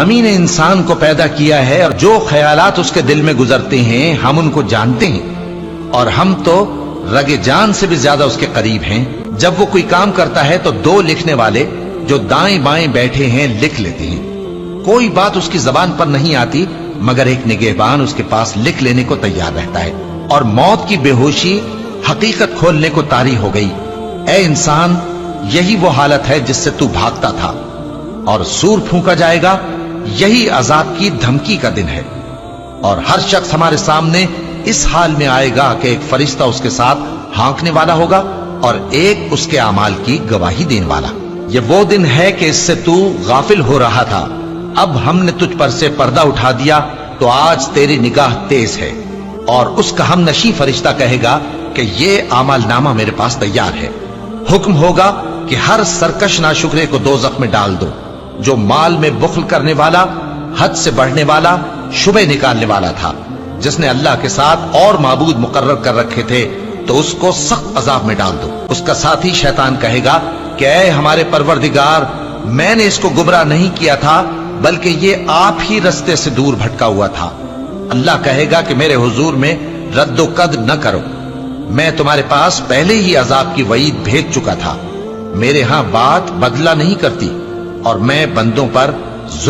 हम ही ने इंसान को पैदा किया है और जो ख्यालात उसके दिल में गुजरते हैं हम उनको जानते हैं और हम तो रगे जान से भी ज्यादा उसके करीब हैं। जब वो कोई काम करता है तो दो लिखने वाले जो दाएं बाएं बैठे हैं लिख लेते हैं। कोई बात उसकी जबान पर नहीं आती मगर एक निगहबान उसके पास लिख लेने को तैयार रहता है। और मौत की बेहोशी हकीकत खोलने को तारी हो गई। ए इंसान, यही वो हालत है जिससे तू भागता था और सूर फूंका जाएगा, यही अजाब की धमकी का दिन है। और हर शख्स हमारे सामने इस हाल में आएगा कि एक फरिश्ता उसके साथ हाँकने वाला होगा और एक उसके अमाल की गवाही देने वाला। ये वो दिन है कि इससे तू गाफिल हो रहा था, अब हमने तुझ पर से पर्दा उठा दिया तो आज तेरी निगाह तेज है। और उसका हम नशी फरिश्ता कहेगा कि ये अमाल नामा मेरे पास तैयार है। हुक्म होगा कि हर सरकश नाशुक्रे को दोज़ख में डाल दो। जो माल में बुख्ल करने वाला, हद से बढ़ने वाला, शुबे निकालने वाला था, जिसने अल्लाह के साथ और माबूद मुकर्रर कर रखे थे, तो उसको सख्त अजाब में डाल दो। उसका साथी शैतान कहेगा कि ऐ हमारे परवरदिगार, मैंने इसको गुमराह नहीं किया था बल्कि ये आप ही रस्ते से दूर भटका हुआ था। अल्लाह कहेगा कि मेरे हुजूर में रद्दो कद न करो, मैं तुम्हारे पास पहले ही अजाब की वईद भेज चुका था। मेरे यहां बात बदला नहीं करती और मैं बंदों पर जुल्म